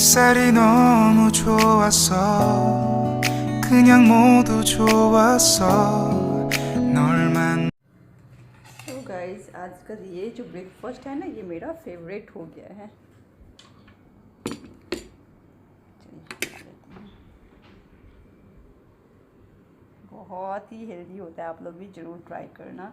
햇살이 너무 좋았어 그냥 모두 좋았어 널 만 तो गाइस आज का ये जो ब्रेकफास्ट है ना ये मेरा फेवरेट हो गया है। चलिए खा लेते हैं। बहुत ही हेल्दी होता है, आप लोग भी ज़रूर ट्राई करना।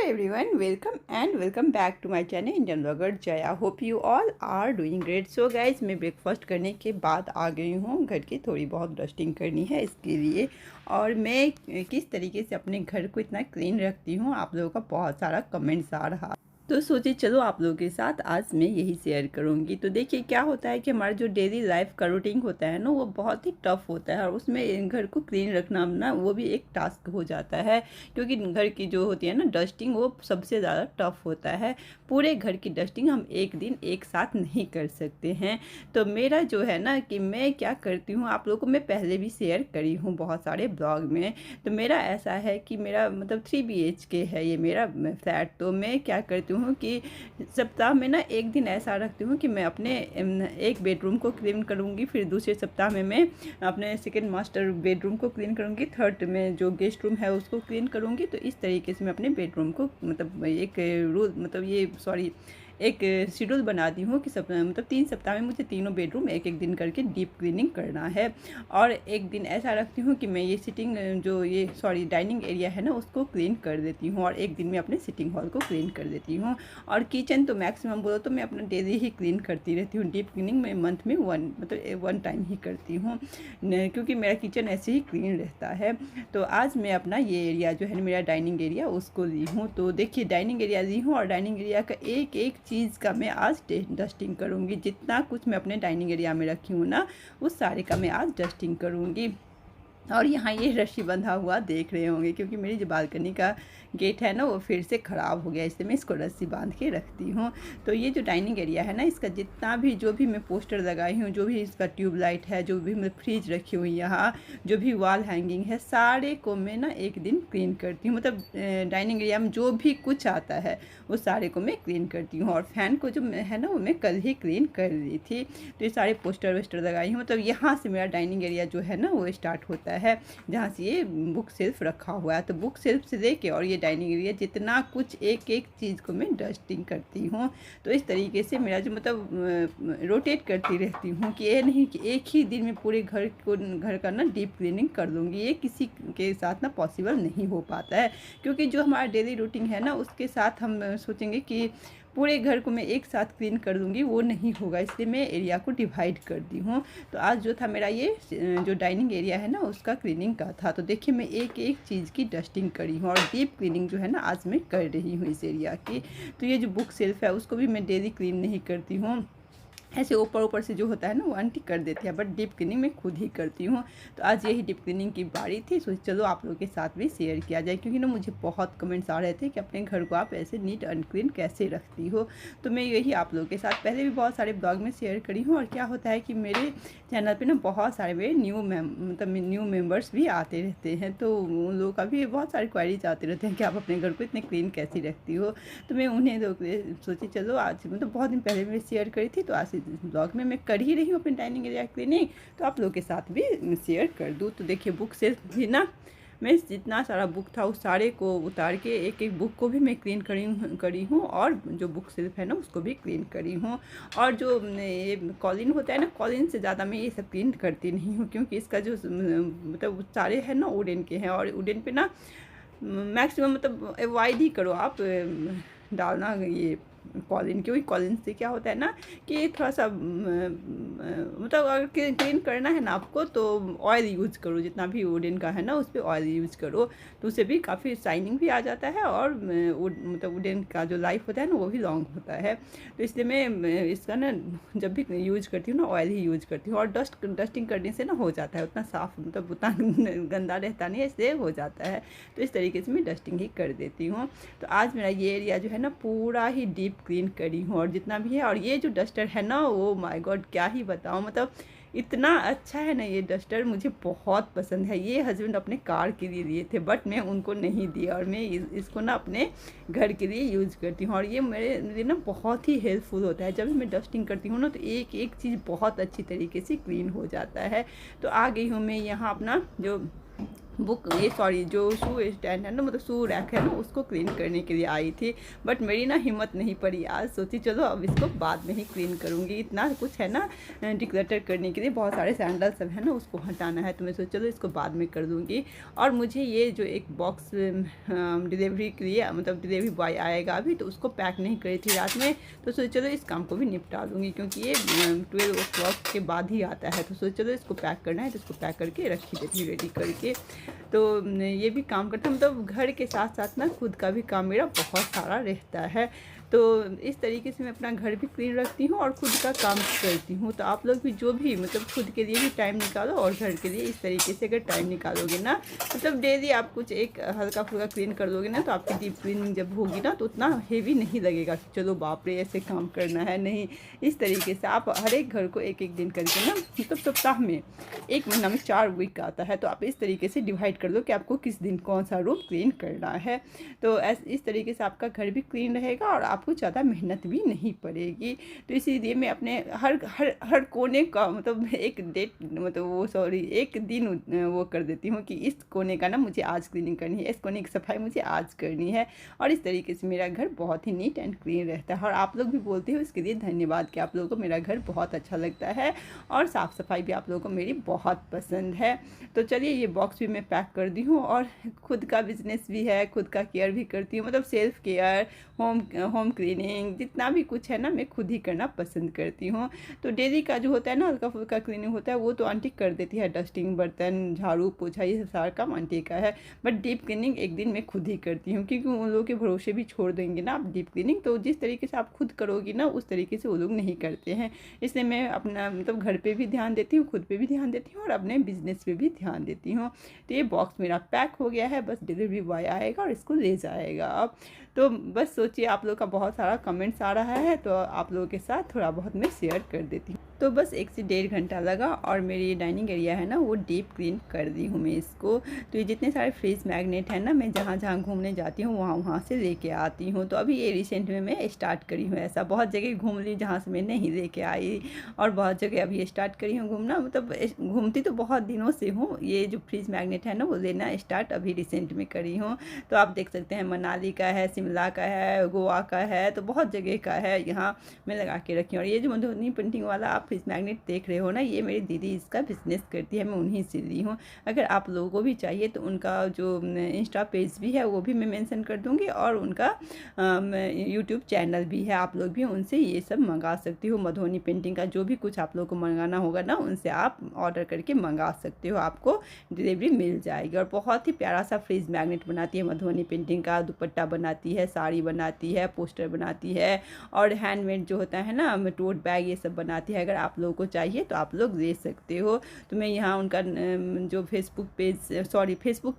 Everyone, welcome and welcome back to my channel Indian Vlogger Jaya. Hope you all are doing great. So guys, मैं ब्रेकफास्ट करने के बाद आ गई हूँ। घर की थोड़ी बहुत डस्टिंग करनी है इसके लिए, और मैं किस तरीके से अपने घर को इतना क्लीन रखती हूँ आप लोगों का बहुत सारा कमेंट्स आ रहा, तो सोचिए चलो आप लोगों के साथ आज मैं यही शेयर करूंगी। तो देखिए क्या होता है कि हमारा जो डेली लाइफ का रूटीन होता है ना वो बहुत ही टफ होता है, और उसमें घर को क्लीन रखना ना वो भी एक टास्क हो जाता है, क्योंकि घर की जो होती है ना डस्टिंग वो सबसे ज़्यादा टफ होता है। पूरे घर की डस्टिंग हम एक दिन एक साथ नहीं कर सकते हैं। तो मेरा जो है ना कि मैं क्या करती हूँ आप लोगों को मैं पहले भी शेयर करी हूँ बहुत सारे ब्लॉग में। तो मेरा ऐसा है कि मेरा मतलब 3 BHK है ये मेरा फ्लैट। तो मैं क्या करती हूँ कि सप्ताह में ना एक दिन ऐसा रखती हूँ कि मैं अपने एक बेडरूम को क्लीन करूँगी, फिर दूसरे सप्ताह में मैं अपने सेकंड मास्टर बेडरूम को क्लीन करूँगी, थर्ड में जो गेस्ट रूम है उसको क्लीन करूँगी। तो इस तरीके से मैं अपने बेडरूम को मतलब एक रूल मतलब ये सॉरी एक शेड्यूल बनाती हूँ कि मतलब 3 सप्ताह में मुझे तीनों बेडरूम एक एक दिन करके डीप क्लीनिंग करना है। और एक दिन ऐसा रखती हूँ कि मैं ये सिटिंग जो ये सॉरी डाइनिंग एरिया है ना उसको क्लीन कर देती हूँ, और एक दिन में अपने सिटिंग हॉल को क्लीन कर देती हूँ। और किचन तो मैक्सिमम बोलो तो मैं अपना डेली ही क्लीन करती रहती हूँ। डीप क्लीनिंग मैं मंथ में वन टाइम ही करती हूँ, क्योंकि मेरा किचन ऐसे ही क्लीन रहता है। तो आज मैं अपना ये एरिया जो है मेरा डाइनिंग एरिया उसको ली हूँ। तो देखिए डाइनिंग एरिया ली हूँ, और डाइनिंग एरिया का एक एक चीज़ का मैं आज डस्टिंग करूँगी। जितना कुछ मैं अपने डाइनिंग एरिया में रखी हूँ ना उस सारे का मैं आज डस्टिंग करूँगी। और यहाँ ये रस्सी बंधा हुआ देख रहे होंगे, क्योंकि मेरी जो बालकनी का गेट है ना वो फिर से ख़राब हो गया, इसलिए मैं इसको रस्सी बांध के रखती हूँ। तो ये जो डाइनिंग एरिया है ना इसका जितना भी जो भी मैं पोस्टर लगाई हूँ, जो भी इसका ट्यूबलाइट है, जो भी मैं फ्रिज रखी हुई यहाँ, जो भी वॉल हैंगिंग है, सारे को मैं ना एक दिन क्लीन करती हूँ। मतलब डाइनिंग एरिया में जो भी कुछ आता है वो सारे को मैं क्लीन करती हूँ। और फैन को जो है ना वो मैं कल ही क्लीन कर ली थी। तो ये सारे पोस्टर वोस्टर लगाई हूँ। मतलब यहाँ से मेरा डाइनिंग एरिया जो है ना वो स्टार्ट होता है, जहाँ से ये बुक सेल्फ रखा हुआ है। तो बुक सेल्फ से लेके और ये डाइनिंग एरिया जितना कुछ एक एक चीज़ को मैं डस्टिंग करती हूँ। तो इस तरीके से मेरा जो मतलब रोटेट करती रहती हूँ कि ये नहीं कि एक ही दिन में पूरे घर का ना डीप क्लीनिंग कर लूँगी। ये किसी के साथ ना पॉसिबल नहीं हो पाता है, क्योंकि जो हमारा डेली रूटीन है ना उसके साथ हम सोचेंगे कि पूरे घर को मैं एक साथ क्लीन कर दूँगी, वो नहीं होगा। इसलिए मैं एरिया को डिवाइड कर दी हूँ। तो आज जो था मेरा ये जो डाइनिंग एरिया है ना उसका क्लीनिंग का था। तो देखिए मैं एक एक चीज़ की डस्टिंग करी हूँ, और डीप क्लीनिंग जो है ना आज मैं कर रही हूँ इस एरिया की। तो ये जो बुक सेल्फ है उसको भी मैं डेली क्लीन नहीं करती हूँ, ऐसे ऊपर ऊपर से जो होता है ना वो आंटी कर देती है, बट डीप क्लीनिंग मैं खुद ही करती हूँ। तो आज यही डीप क्लीनिंग की बारी थी, सो चलो आप लोगों के साथ भी शेयर किया जाए, क्योंकि ना मुझे बहुत कमेंट्स आ रहे थे कि अपने घर को आप ऐसे नीट अनक्लीन कैसे रखती हो। तो मैं यही आप लोगों के साथ पहले भी बहुत सारे ब्लॉग में शेयर करी हूँ। और क्या होता है कि मेरे चैनल पर ना बहुत सारे मेरे न्यू मेम्बर्स भी आते रहते हैं, तो उन लोगों का भी बहुत सारे क्वारीज आते रहते हैं कि आप अपने घर को इतने क्लीन कैसे रखती हो। तो मैं उन्हें सोची चलो आज मतलब बहुत दिन पहले मैं शेयर करी थी, तो आज ब्लॉग में मैं कर ही रही हूँ अपने डाइनिंग एरिया क्लीनिंग, तो आप लोगों के साथ भी शेयर कर दूँ। तो देखिए बुक से भी ना मैं जितना सारा बुक था उस सारे को उतार के एक एक बुक को भी मैं क्लीन करी हूँ, और जो बुक सेल्फ है ना उसको भी क्लीन करी हूँ। और जो ये कॉलिन होता है ना, कॉलिन से ज़्यादा मैं ये सब क्लीन करती नहीं हूँ, क्योंकि इसका जो मतलब सारे हैं ना वुडन के हैं, और वुडन पे ना मैक्सिमम मतलब अवॉइड ही करो आप डालना ये कॉलिन, क्योंकि कॉलिन से क्या होता है ना कि थोड़ा सा मतलब अगर क्लीन करना है ना आपको तो ऑयल यूज़ करो, जितना भी वुडन का है ना उस पर ऑयल यूज़ करो, तो उससे भी काफ़ी शाइनिंग भी आ जाता है, और मतलब वुडन का जो लाइफ होता है ना वो भी लॉन्ग होता है। तो इसलिए मैं इसका ना जब भी यूज़ करती हूँ ना ऑयल ही यूज़ करती हूँ। और डस्टिंग करने से ना हो जाता है, उतना साफ मतलब उतना गंदा रहता नहीं है, इसलिए हो जाता है। तो इस तरीके से मैं डस्टिंग ही कर देती हूँ। तो आज मेरा ये एरिया जो है ना पूरा ही डीप डीप क्लीन करी हूँ और जितना भी है। और ये जो डस्टर है ना, वो माय गॉड क्या ही बताऊँ, मतलब इतना अच्छा है ना ये डस्टर, मुझे बहुत पसंद है। ये हस्बैंड अपने कार के लिए दिए थे बट मैं उनको नहीं दिया और मैं इसको ना अपने घर के लिए यूज़ करती हूँ। और ये मेरे लिए ना बहुत ही हेल्पफुल होता है। जब भी मैं डस्टिंग करती हूँ ना तो एक एक चीज़ बहुत अच्छी तरीके से क्लीन हो जाता है। तो आ गई हूँ मैं यहाँ अपना जो जो शू स्टैंड है ना, मतलब शू रैक है ना, उसको क्लीन करने के लिए आई थी। बट मेरी ना हिम्मत नहीं पड़ी आज, सोची चलो अब इसको बाद में ही क्लीन करूँगी। इतना कुछ है ना डिक्लटर करने के लिए, बहुत सारे सैंडल सब है ना उसको हटाना है, तो मैं सोची चलो इसको बाद में कर दूँगी। और मुझे ये जो एक बॉक्स डिलीवरी के लिए, मतलब डिलीवरी बॉय आएगा अभी, तो उसको पैक नहीं करी थी रात में, तो सोची चलो इस काम को भी निपटा दूँगी क्योंकि ये 12 o'clock के बाद ही आता है। तो सोची चलो इसको पैक करना है, तो इसको पैक करके रखी देती रेडी करके। तो ये भी काम करता हूँ, मतलब घर के साथ साथ ना खुद का भी काम मेरा बहुत सारा रहता है। तो इस तरीके से मैं अपना घर भी क्लीन रखती हूँ और खुद का काम करती हूँ। तो आप लोग भी जो भी मतलब खुद के लिए भी टाइम निकालो और घर के लिए इस तरीके से अगर टाइम निकालोगे ना, मतलब डेली आप कुछ एक हल्का फुल्का क्लीन कर दोगे ना, तो आपकी डीप क्लीनिंग जब होगी ना तो उतना हेवी नहीं लगेगा कि चलो बाप रे ऐसे काम करना है। नहीं, इस तरीके से आप हर एक घर को एक एक दिन करके ना, मतलब सप्ताह में, एक महीना में 4 वीक आता है, तो आप इस तरीके से डिवाइड कर दो कि आपको किस दिन कौन सा रूम क्लीन करना है। तो इस तरीके से आपका घर भी क्लीन रहेगा और आपको ज़्यादा मेहनत भी नहीं पड़ेगी। तो इसीलिए मैं अपने हर हर हर कोने का मतलब एक दिन वो कर देती हूँ कि इस कोने का ना मुझे आज क्लीनिंग करनी है, इस कोने की सफाई मुझे आज करनी है। और इस तरीके से मेरा घर बहुत ही नीट एंड क्लीन रहता है। और आप लोग भी बोलते हो, इसके लिए धन्यवाद कि आप लोगों को मेरा घर बहुत अच्छा लगता है और साफ़ सफाई भी आप लोगों को मेरी बहुत पसंद है। तो चलिए ये बॉक्स भी मैं पैक कर दी हूँ और खुद का बिजनेस भी है, खुद का केयर भी करती हूँ, मतलब सेल्फ केयर, होम क्लीनिंग, जितना भी कुछ है ना मैं खुद ही करना पसंद करती हूँ। तो डेली का जो होता है ना हल्का फुल्का क्लीनिंग होता है वो तो आंटी कर देती है, डस्टिंग, बर्तन, झाड़ू पोछा, ये सारा काम आंटी का है। बट डीप क्लीनिंग एक दिन मैं खुद ही करती हूँ क्योंकि उन लोगों के भरोसे भी छोड़ देंगे ना आप डीप क्लीनिंग, तो जिस तरीके से आप खुद करोगी ना उस तरीके से वो लोग नहीं करते हैं। इसलिए मैं अपना मतलब घर पर भी ध्यान देती हूँ, खुद पर भी ध्यान देती हूँ और अपने बिजनेस पे भी ध्यान देती हूँ। तो ये बॉक्स मेरा पैक हो गया है, बस डिलीवरी बॉय आएगा और इसको ले जाएगा अब। तो बस सोचिए आप लोग का बहुत सारा कमेंट्स आ रहा है तो आप लोगों के साथ थोड़ा बहुत मैं शेयर कर देती हूँ। तो बस 1 से 1.5 घंटा लगा और मेरी डाइनिंग एरिया है ना वो डीप क्लीन कर दी हूँ मैं इसको। तो ये जितने सारे फ्रिज मैग्नेट हैं ना, मैं जहाँ जहाँ घूमने जाती हूँ वहाँ से लेके आती हूँ। तो अभी ये रिसेंट में मैं स्टार्ट करी हूँ, ऐसा बहुत जगह घूम ली जहाँ से मैं नहीं लेके आई और बहुत जगह अभी स्टार्ट करी हूँ घूमना, मतलब घूमती तो बहुत दिनों से हूँ। ये जो फ्रिज मैग्नेट है ना वो लेना स्टार्ट अभी रिसेंट में करी हूँ। तो आप देख सकते हैं मनाली का है, शिमला का है, गोवा का है, तो बहुत जगह का है यहाँ मैं लगा के रखी हूँ। और ये जो मधुबनी पेंटिंग वाला आप फ्रिज मैग्नेट देख रहे हो ना, ये मेरी दीदी इसका बिजनेस करती है, मैं उन्हीं से ली हूँ। अगर आप लोगों को भी चाहिए तो उनका जो इंस्टा पेज भी है वो भी मैं मेंशन कर दूँगी और उनका यूट्यूब चैनल भी है, आप लोग भी उनसे ये सब मंगा सकती हो। मधुबनी पेंटिंग का जो भी कुछ आप लोग को मंगाना होगा ना उनसे आप ऑर्डर करके मंगा सकते हो, आपको डिलीवरी मिल जाएगी। और बहुत ही प्यारा सा फ्रिज मैग्नेट बनाती है मधुबनी पेंटिंग का, दुपट्टा बनाती है, साड़ी बनाती है, पोस्टर बनाती है और हैंडमेड जो होता है ना टोट बैग, ये सब बनाती है। अगर आप लोगों को चाहिए तो आप लोग ले सकते हो। तो मैं यहाँ उनका जो फेसबुक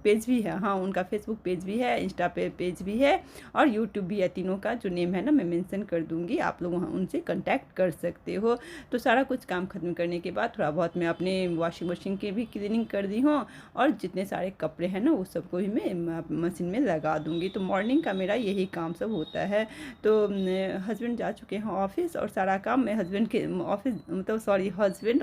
पेज भी है, हाँ उनका फेसबुक पेज भी है, इंस्टा पेज भी है और यूट्यूब भी है, तीनों का जो नेम है ना मैं मेंशन कर दूँगी, आप लोग वहाँ उनसे कांटेक्ट कर सकते हो। तो सारा कुछ काम खत्म करने के बाद थोड़ा बहुत मैं अपने वॉशिंग मशीन की भी क्लीनिंग कर दी हूँ और जितने सारे कपड़े हैं ना वो सबको भी मैं मशीन में लगा दूँगी। तो मॉर्निंग का मेरा यही काम सब होता है। तो हस्बैंड जा चुके हैं ऑफिस और सारा काम मैं हस्बैंड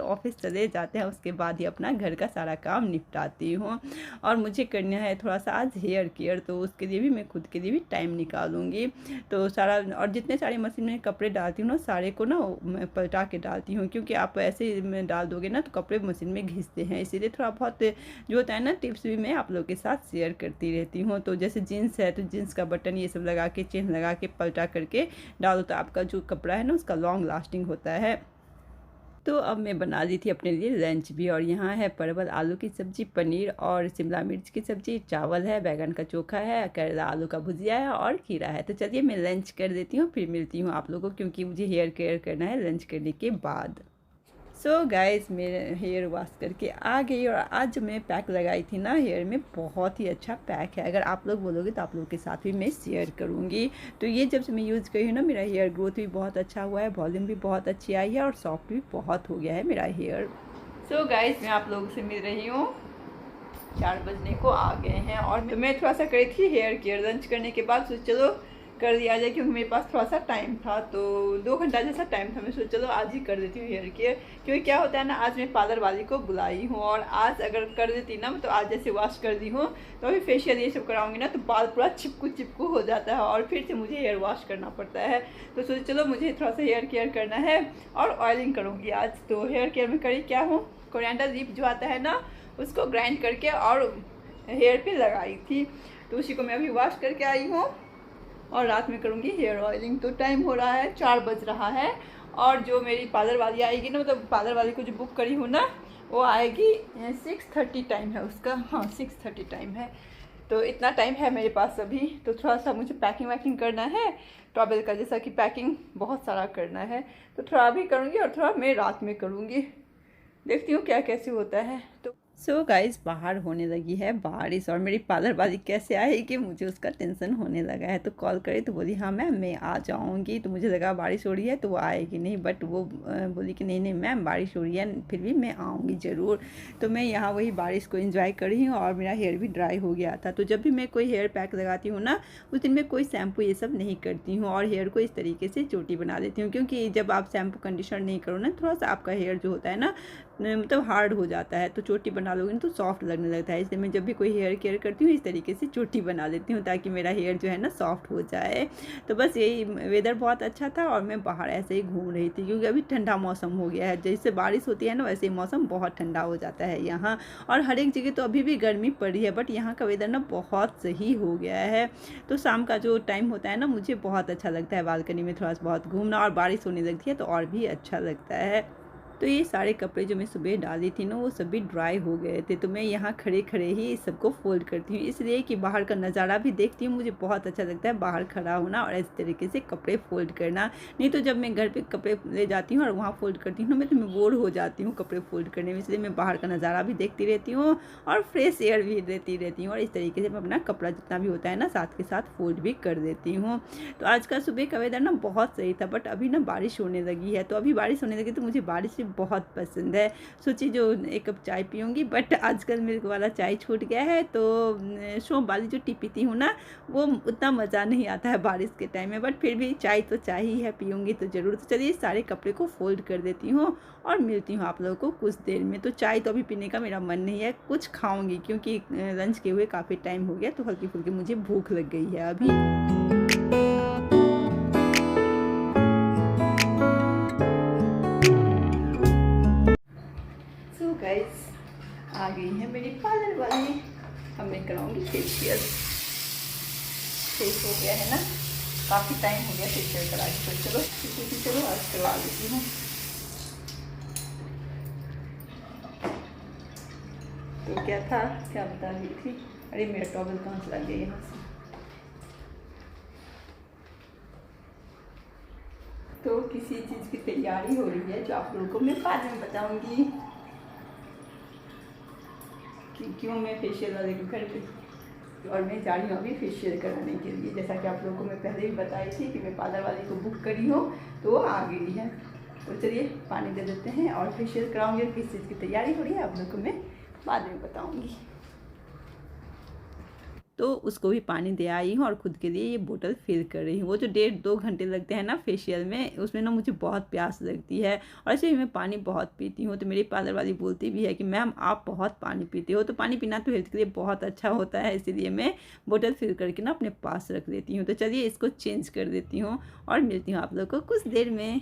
ऑफिस चले जाते हैं, उसके बाद ही अपना घर का सारा काम निपटाती हूँ। और मुझे करना है थोड़ा सा आज हेयर केयर, तो उसके लिए भी मैं खुद के लिए भी टाइम निकालूंगी। तो सारा और जितने सारे मशीन में कपड़े डालती हूँ ना सारे को ना मैं पलटा के डालती हूँ, क्योंकि आप ऐसे में डाल दोगे ना तो कपड़े मशीन में घिसते हैं, इसीलिए थोड़ा बहुत जो होता है ना टिप्स भी मैं आप लोगों के साथ शेयर करती रहती हूँ। तो जैसे जीन्स है तो जीन्स का बटन ये सब लगा के, चेन लगा के पलटा करके डालो तो आपका जो कपड़ा है ना उसका लॉन्ग लास्टिंग होता है। तो अब मैं बना ली थी अपने लिए लंच भी और यहाँ है परवल आलू की सब्ज़ी, पनीर और शिमला मिर्च की सब्ज़ी, चावल है, बैगन का चोखा है, करेला आलू का भुजिया है और खीरा है। तो चलिए मैं लंच कर देती हूँ, फिर मिलती हूँ आप लोगों को, क्योंकि मुझे हेयर केयर करना है लंच करने के बाद। सो गाइस मेरे हेयर वॉश करके आ गई और आज जो मैं पैक लगाई थी ना हेयर में, बहुत ही अच्छा पैक है। अगर आप लोग बोलोगे तो आप लोगों के साथ भी मैं शेयर करूँगी। तो ये जब से मैं यूज़ करी हूँ ना, मेरा हेयर ग्रोथ भी बहुत अच्छा हुआ है, वॉल्यूम भी बहुत अच्छी आई है और सॉफ्ट भी बहुत हो गया है मेरा हेयर। सो गाइस मैं आप लोगों से मिल रही हूँ, 4 बजने को आ गए हैं और मैं थोड़ा सा करी थी हेयर केयर। लंच करने के बाद सोच चलो कर दिया जाए, क्योंकि मेरे पास थोड़ा सा टाइम था, तो 2 घंटा जैसा टाइम था। मैं सोच चलो आज ही कर देती हूँ हेयर केयर, क्योंकि क्या होता है ना, आज मैं पार्लर वाली को बुलाई हूँ और आज अगर कर देती ना, तो आज जैसे वॉश कर दी हूँ तो अभी फेशियल ये सब कराऊंगी ना, तो बाल पूरा चिपकू चिपकू हो जाता है और फिर से मुझे हेयर वॉश करना पड़ता है। तो सोच चलो मुझे थोड़ा सा हेयर केयर करना है और ऑयलिंग करूँगी आज। तो हेयर केयर में करी क्या हूँ, कोरिएंडर लीफ जो आता है ना, उसको ग्राइंड करके और हेयर पे लगाई थी, तो उसी को मैं अभी वॉश करके आई हूँ और रात में करूँगी हेयर ऑयलिंग। तो टाइम हो रहा है 4 बज रहा है और जो मेरी पार्लर वाली आएगी ना, मतलब पार्लर वाली को जो बुक करी हूँ ना, वो आएगी 6:30 टाइम है उसका। हाँ 6:30 टाइम है, तो इतना टाइम है मेरे पास अभी। तो थोड़ा सा मुझे पैकिंग वैकिंग करना है, टॉवेल का जैसा कि पैकिंग बहुत सारा करना है, तो थोड़ा अभी करूँगी और थोड़ा मैं रात में करूँगी। देखती हूँ क्या कैसे होता है। तो सो गाइस बाहर होने लगी है बारिश और मेरी पार्लर वाली कैसे आएगी, मुझे उसका टेंशन होने लगा है। तो कॉल करे तो बोली हाँ मैम मैं आ जाऊँगी, तो मुझे लगा बारिश हो रही है तो वो आएगी नहीं, बट वो बोली कि नहीं नहीं मैम बारिश हो रही है, फिर भी मैं आऊँगी ज़रूर। तो मैं यहाँ वही बारिश को एंजॉय कर रही हूँ और मेरा हेयर भी ड्राई हो गया था। तो जब भी मैं कोई हेयर पैक लगाती हूँ ना, उस दिन मैं कोई शैम्पू ये सब नहीं करती हूँ और हेयर को इस तरीके से चोटी बना देती हूँ, क्योंकि जब आप शैम्पू कंडीशनर नहीं करो ना, थोड़ा सा आपका हेयर जो होता है ना, मतलब हार्ड हो जाता है। तो चोटी बना लोगे ना तो सॉफ्ट लगने लगता है, इसलिए मैं जब भी कोई हेयर केयर करती हूँ इस तरीके से चोटी बना लेती हूँ, ताकि मेरा हेयर जो है ना सॉफ्ट हो जाए। तो बस यही, वेदर बहुत अच्छा था और मैं बाहर ऐसे ही घूम रही थी, क्योंकि अभी ठंडा मौसम हो गया है। जैसे बारिश होती है ना, वैसे ही मौसम बहुत ठंडा हो जाता है यहाँ। और हर एक जगह तो अभी भी गर्मी पड़ी है, बट यहाँ का वेदर ना बहुत सही हो गया है। तो शाम का जो टाइम होता है ना, मुझे बहुत अच्छा लगता है बालकनी में थोड़ा सा बहुत घूमना, और बारिश होने लगती है तो और भी अच्छा लगता है। तो ये सारे कपड़े जो मैं सुबह डाली थी ना, वो सभी ड्राई हो गए थे। तो मैं यहाँ खड़े खड़े ही इस सबको फोल्ड करती हूँ, इसलिए कि बाहर का नज़ारा भी देखती हूँ। मुझे बहुत अच्छा लगता है बाहर खड़ा होना और इस तरीके से कपड़े फोल्ड करना। नहीं तो जब मैं घर पे कपड़े ले जाती हूँ और वहाँ फोल्ड करती हूँ ना, तो मैं बोर हो जाती हूँ कपड़े फोल्ड करने में। इसलिए मैं बाहर का नज़ारा भी देखती रहती हूँ और फ्रेश एयर भी देती रहती हूँ, और इस तरीके से मैं अपना कपड़ा जितना भी होता है ना, साथ के साथ फोल्ड भी कर देती हूँ। तो आज का सुबह का वेदर ना बहुत सही था, बट अभी ना बारिश होने लगी है। तो अभी बारिश होने लगी तो मुझे बारिश भी बहुत पसंद है। सोची जो 1 कप चाय पीऊँगी, बट आजकल मिल्क वाला चाय छूट गया है, तो शोप वाली जो टी पीती हूँ ना, वो उतना मज़ा नहीं आता है बारिश के टाइम में, बट फिर भी चाय तो चाय ही है, पीऊँगी तो ज़रूर। तो चलिए सारे कपड़े को फोल्ड कर देती हूँ और मिलती हूँ आप लोगों को कुछ देर में। तो चाय तो अभी पीने का मेरा मन नहीं है, कुछ खाऊँगी, क्योंकि लंच के हुए काफ़ी टाइम हो गया, तो हल्की फुल्की मुझे भूख लग गई है अभी। गाइस आ गई है मेरी पार्लर वाली, अब मैं कराऊंगी फेशियल। फेस हो गया है ना, काफ़ी टाइम हो गया फेशियल करा के, तो चलो आज करवा देती हूँ। तो क्या था, क्या बता रही थी, अरे मेरा टॉवल कहाँ चला गया यहाँ से। तो किसी चीज़ की तैयारी हो रही है जो आप लोगों को मैं बाद में बताऊंगी कि क्यों मैं फेशियल वाले के घर पे, और मैं जा रही हूँ अभी फेशियल कराने के लिए। जैसा कि आप लोगों को मैं पहले भी बताई थी कि मैं पार्लर वाली को बुक करी हूँ, तो वो आ गई है। तो चलिए पानी दे देते हैं और फेशियल कराऊंगी। किस चीज़ की तैयारी हो रही है आप लोगों को मैं बाद में बताऊँगी। तो उसको भी पानी दे आई हूँ और ख़ुद के लिए ये बोतल फिल कर रही हूँ। वो जो 1.5-2 घंटे लगते हैं ना फेशियल में, उसमें ना मुझे बहुत प्यास लगती है, और ऐसे ही मैं पानी बहुत पीती हूँ। तो मेरी पार्लर वाली बोलती भी है कि मैम आप बहुत पानी पीती हो। तो पानी पीना तो हेल्थ के लिए बहुत अच्छा होता है, इसीलिए मैं बोतल फिल करके ना अपने पास रख देती हूँ। तो चलिए इसको चेंज कर देती हूँ और मिलती हूँ आप लोग को कुछ देर में।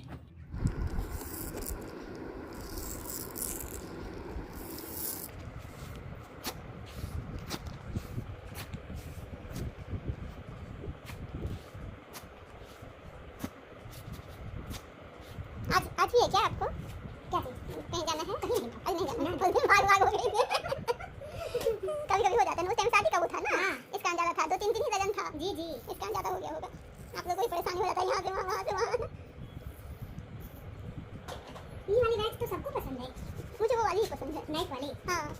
आज भी है क्या आपको? क्या चीज़? कहीं जाना है? कहीं नहीं, आज नहीं जाना है। भाग हो गई थी। कभी-कभी हो जाता है ना, उस टाइम शादी का वो था ना, इसका ज़्यादा था, 2-3 दिन ही वजन था। जी, इसका ज़्यादा हो गया होगा। आप लोगों को भी परेशानी हो जाता है यहाँ से वहाँ, वहाँ से वहाँ। नाइट वाली हाँ।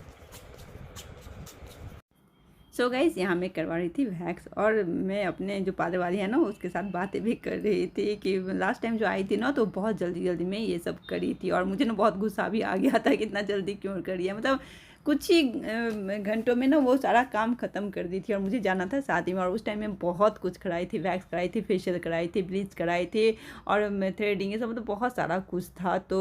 सो गाइस यहाँ मैं करवा रही थी वैक्स, और मैं अपने जो पार्लर वाली है ना उसके साथ बातें भी कर रही थी कि लास्ट टाइम जो आई थी ना तो बहुत जल्दी जल्दी में ये सब करी थी, और मुझे ना बहुत गुस्सा भी आ गया था कि इतना जल्दी क्यों करी है। मतलब कुछ ही घंटों में ना वो सारा काम ख़त्म कर दी थी, और मुझे जाना था शादी में, और उस टाइम में बहुत कुछ कराई थी, वैक्स कराई थी, फेशियल कराई थी, ब्लीच कराई थी, और थ्रेडिंग ये सब, मतलब बहुत सारा कुछ था। तो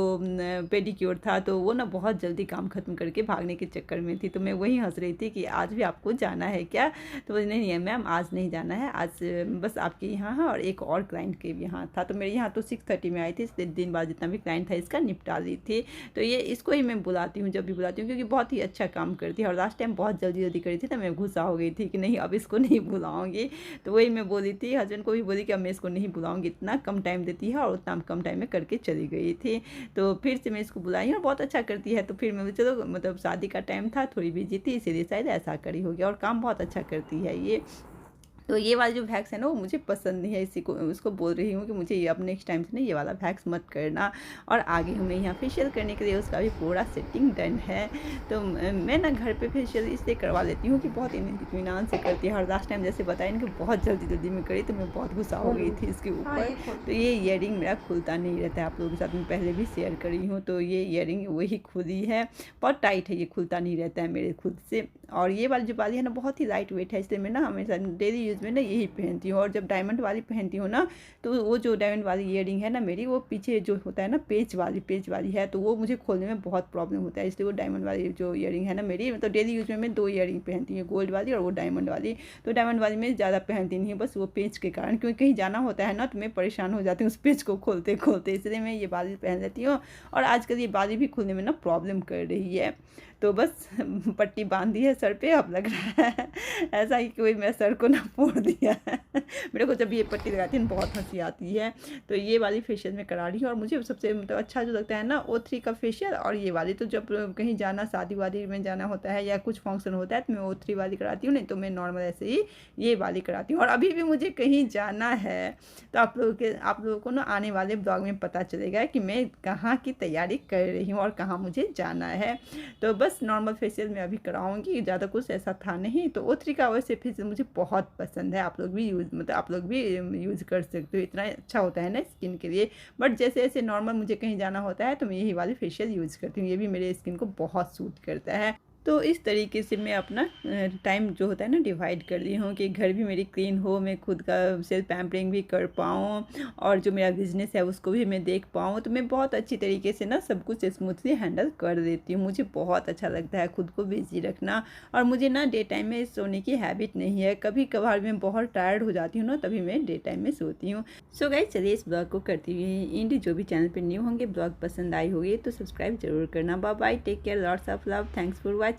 पेडिक्योर था, तो वो ना बहुत जल्दी काम ख़त्म करके भागने के चक्कर में थी। तो मैं वही हंस रही थी कि आज भी आपको जाना है क्या? तो बोली नहीं है मैम, आज नहीं जाना है, आज बस आपके यहाँ है और एक और क्लाइंट के भी यहाँ था। तो मेरे यहाँ तो 6:30 में आई थी, इसलिए दिन बाद जितना भी क्लाइंट था इसका निपटा ली थी। तो ये इसको ही मैं बुलाती हूँ जब भी बुलाती हूँ, क्योंकि बहुत ही अच्छा काम करती है, और लास्ट टाइम बहुत जल्दी जल्दी करी थी तो मैं गुस्सा हो गई थी कि नहीं अब इसको नहीं बुलाऊंगी। तो वही मैं बोली थी, हस्बैंड को भी बोली कि अब मैं इसको नहीं बुलाऊंगी, इतना कम टाइम देती है और उतना कम टाइम में करके चली गई थी। तो फिर से मैं इसको बुलाई और बहुत अच्छा करती है। तो फिर मैं चलो, मतलब शादी का टाइम था, थोड़ी बिजी थी, इसीलिए शायद ऐसा करी होगी, और काम बहुत अच्छा करती है ये। तो ये वाला जो वैक्स है ना वो मुझे पसंद नहीं है, इसी को उसको बोल रही हूँ कि मुझे ये अब नेक्स्ट टाइम से ना ये वाला वैक्स मत करना। और आगे हमें यहाँ फेशियल करने के लिए उसका भी पूरा सेटिंग डन है। तो मैं ना घर पे फेशियल इसलिए करवा लेती हूँ कि बहुत इत्मीनान से करती है, और लास्ट टाइम जैसे बताया इनकी बहुत जल्दी जल्दी में करी तो मैं बहुत गुस्सा हो गई थी इसके ऊपर। तो ये ईयरिंग मेरा खुलता नहीं रहता है, आप लोगों के साथ मैं पहले भी शेयर करी हूँ। तो ये ईयरिंग वही खुली है, बहुत टाइट है, ये खुलता नहीं रहता है मेरे खुद से। और ये वाली जो बाली है ना बहुत ही लाइट वेट है, इसलिए मैं ना हमेशा डेली यूज़ में ना यही पहनती हूँ। और जब डायमंड वाली पहनती हूँ ना तो वो जो डायमंड वाली ईयरिंग है ना मेरी, वो पीछे जो होता है ना पेच वाली है, तो वो मुझे खोलने में बहुत प्रॉब्लम होता है, इसलिए वो डायमंड वाली जो ईयरिंग है ना मेरी, मतलब डेली यूज़ में मैं 2 ईयरिंग पहनती हूँ, गोल्ड वाली और वो डायमंड वाली। तो डायमंड वाली में ज़्यादा पहनती नहीं, बस वो पेच के कारण, क्योंकि कहीं जाना होता है ना तो मैं परेशान हो जाती हूँ उस पेच को खोलते खोलते, इसलिए मैं ये बाली पहन लेती हूँ। और आजकल ये बाली भी खुलने में ना प्रॉब्लम कर रही है, तो बस पट्टी बांध दी है सर पे। अब लग रहा है ऐसा ही कोई मेरे सर को ना फोड़ दिया है। मेरे को जब ये पट्टी लगाती है ना बहुत हंसी आती है। तो ये वाली फेशियल में करा रही हूँ, और मुझे सबसे मतलब अच्छा जो लगता है ना O3 का फेशियल और ये वाली। तो जब कहीं जाना, शादी वादी में जाना होता है या कुछ फंक्शन होता है तो मैं O3 वाली कराती हूँ, नहीं तो मैं नॉर्मल ऐसे ही ये वाली कराती हूँ। और अभी भी मुझे कहीं जाना है तो आप लोगों को ना आने वाले ब्लॉग में पता चलेगा कि मैं कहाँ की तैयारी कर रही हूँ और कहाँ मुझे जाना है। तो बस नॉर्मल फेशियल में अभी कराऊंगी, ज़्यादा कुछ ऐसा था नहीं। तो O3 का वैसे फेशियल मुझे बहुत पसंद है, आप लोग भी यूज़ कर सकते हो, इतना अच्छा होता है ना स्किन के लिए। बट जैसे जैसे नॉर्मल मुझे कहीं जाना होता है तो मैं यही वाली फेशियल यूज़ करती हूँ, ये भी मेरे स्किन को बहुत सूट करता है। तो इस तरीके से मैं अपना टाइम जो होता है ना डिवाइड कर दी हूँ कि घर भी मेरी क्लीन हो, मैं खुद का सेल्फ पैम्परिंग भी कर पाऊँ, और जो मेरा बिज़नेस है उसको भी मैं देख पाऊँ। तो मैं बहुत अच्छी तरीके से ना सब कुछ स्मूथली हैंडल कर देती हूँ। मुझे बहुत अच्छा लगता है खुद को बिजी रखना, और मुझे ना डे टाइम में सोने की हैबिट नहीं है। कभी कभार मैं बहुत टायर्ड हो जाती हूँ ना तभी मैं डे टाइम में सोती हूँ। सो गाइस चलिए इस ब्लॉग को करती हुई एंड। जो भी चैनल पर न्यू होंगे, ब्लॉग पसंद आई होगी तो सब्सक्राइब जरूर करना। Bye bye, take care, lots of love, thanks for watching.